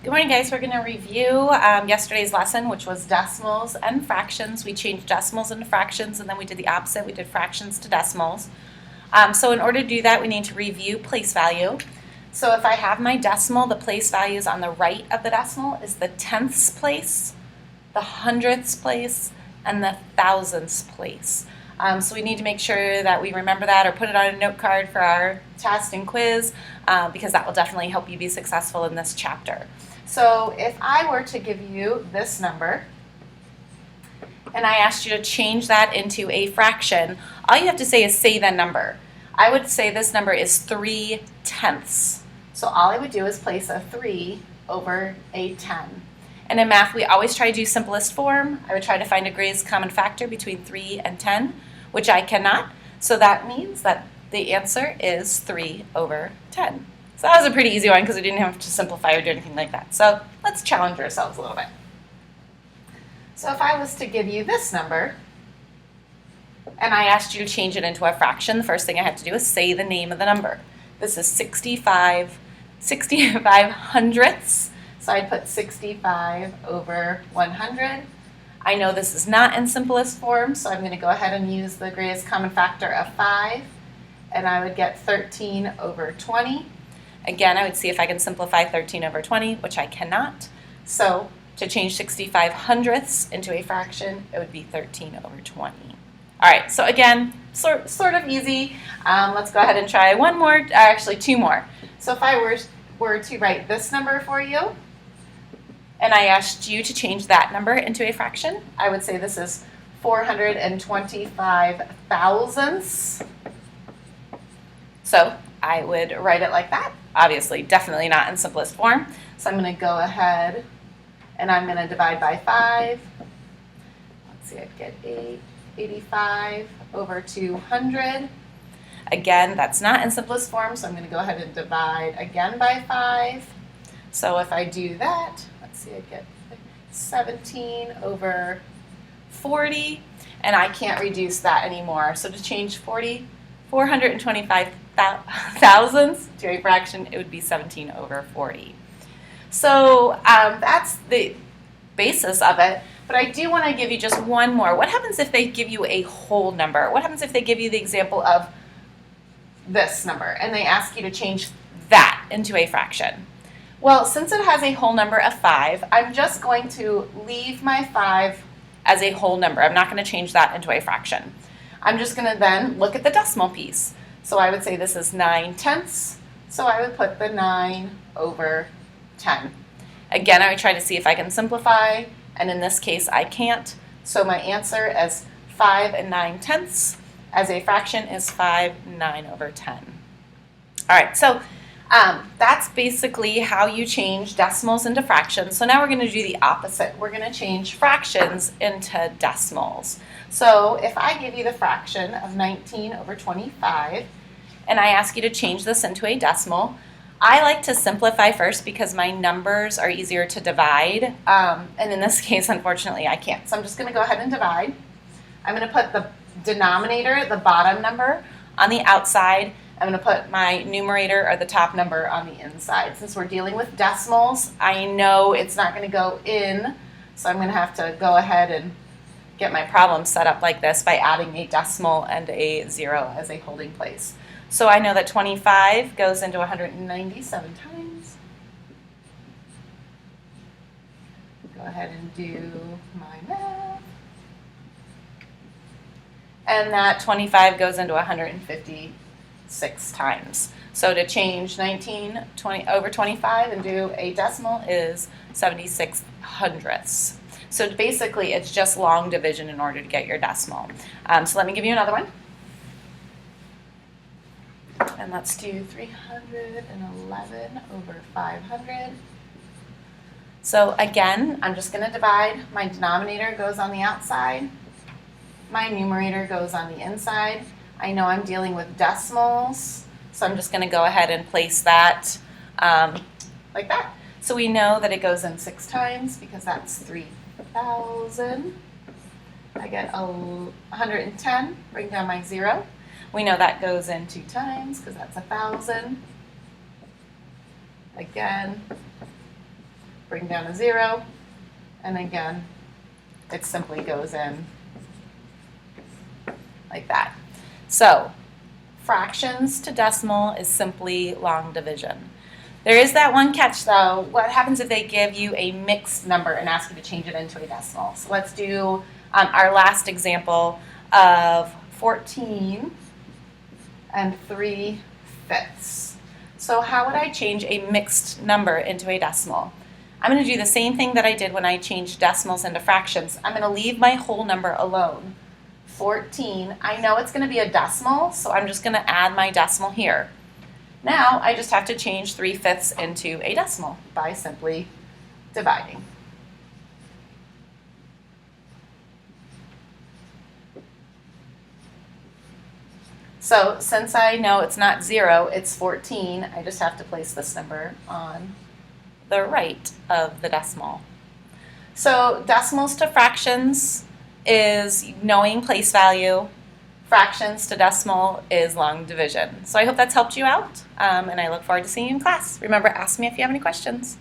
Good morning, guys. We're going to review yesterday's lesson, which was decimals and fractions. We changed decimals into fractions, and then we did the opposite. We did fractions to decimals. So in order to do that, we need to review place value. So if I have my decimal, the place values on the right of the decimal is the tenths place, the hundredths place, and the thousandths place. So we need to make sure that we remember that or put it on a note card for our test and quiz because that will definitely help you be successful in this chapter. So if I were to give you this number and I asked you to change that into a fraction, all you have to say is say the number. I would say this number is 3/10. So all I would do is place a 3 over a 10. And in math, we always try to do simplest form. I would try to find a greatest common factor between 3 and 10, which I cannot. So that means that the answer is 3 over 10. So that was a pretty easy one because we didn't have to simplify or do anything like that. So let's challenge ourselves a little bit. So if I was to give you this number, and I asked you to change it into a fraction, the first thing I have to do is say the name of the number. This is 65 hundredths. So I'd put 65 over 100. I know this is not in simplest form, so I'm going to go ahead and use the greatest common factor of 5, and I would get 13 over 20. Again, I would see if I can simplify 13 over 20, which I cannot. So to change 65 hundredths into a fraction, it would be 13 over 20. All right, so again, sort of easy. Let's go ahead and try one more, actually two more. So if I were to write this number for you, and I asked you to change that number into a fraction, I would say this is 425 thousandths. So I would write it like that. Obviously, definitely not in simplest form. So I'm going to go ahead and I'm going to divide by 5. Let's see, I'd get 85 over 200. Again, that's not in simplest form, so I'm going to go ahead and divide again by 5. So if I do that, let's see, I get 17 over 40, and I can't reduce that anymore. So to change 425 thousandths to a fraction, it would be 17 over 40. So that's the basis of it. But I do want to give you just one more. What happens if they give you a whole number? What happens if they give you the example of this number and they ask you to change that into a fraction? Well, since it has a whole number of 5, I'm just going to leave my 5 as a whole number. I'm not going to change that into a fraction. I'm just going to then look at the decimal piece. So I would say this is 9/10. So I would put the 9 over 10. Again, I would try to see if I can simplify, and in this case, I can't. So my answer is 5 9/10 as a fraction is 9 over 10. All right, so that's basically how you change decimals into fractions. So now we're going to do the opposite. We're going to change fractions into decimals. So if I give you the fraction of 19 over 25, and I ask you to change this into a decimal, I like to simplify first because my numbers are easier to divide. And in this case, unfortunately, I can't. So I'm just going to go ahead and divide. I'm going to put the denominator, the bottom number, on the outside. I'm going to put my numerator or the top number on the inside. Since we're dealing with decimals, I know it's not going to go in, so I'm going to have to go ahead and get my problem set up like this by adding a decimal and a 0 as a holding place. So I know that 25 goes into 197 times. Go ahead and do my math. And that 25 goes into 156 times. So to change 19 over 25 and do a decimal is 76 hundredths. So basically, it's just long division in order to get your decimal. So let me give you another one. And let's do 311 over 500. So again, I'm just going to divide. My denominator goes on the outside. My numerator goes on the inside. I know I'm dealing with decimals, so I'm just going to go ahead and place that like that. So we know that it goes in 6 times because that's 3,000. I get 110, bring down my 0. We know that goes in 2 times because that's 1,000. Again, bring down a 0, and again, it simply goes in like that. So fractions to decimal is simply long division. There is that one catch though. What happens if they give you a mixed number and ask you to change it into a decimal? So let's do our last example of 14 and 3/5. So how would I change a mixed number into a decimal? I'm going to do the same thing that I did when I changed decimals into fractions. I'm going to leave my whole number alone. 14, I know it's going to be a decimal, so I'm just going to add my decimal here. Now I just have to change 3/5 into a decimal by simply dividing. So since I know it's not 0, it's 14, I just have to place this number on the right of the decimal. So decimals to fractions is knowing place value. Fractions to decimal is long division. So I hope that's helped you out, and I look forward to seeing you in class. Remember, ask me if you have any questions.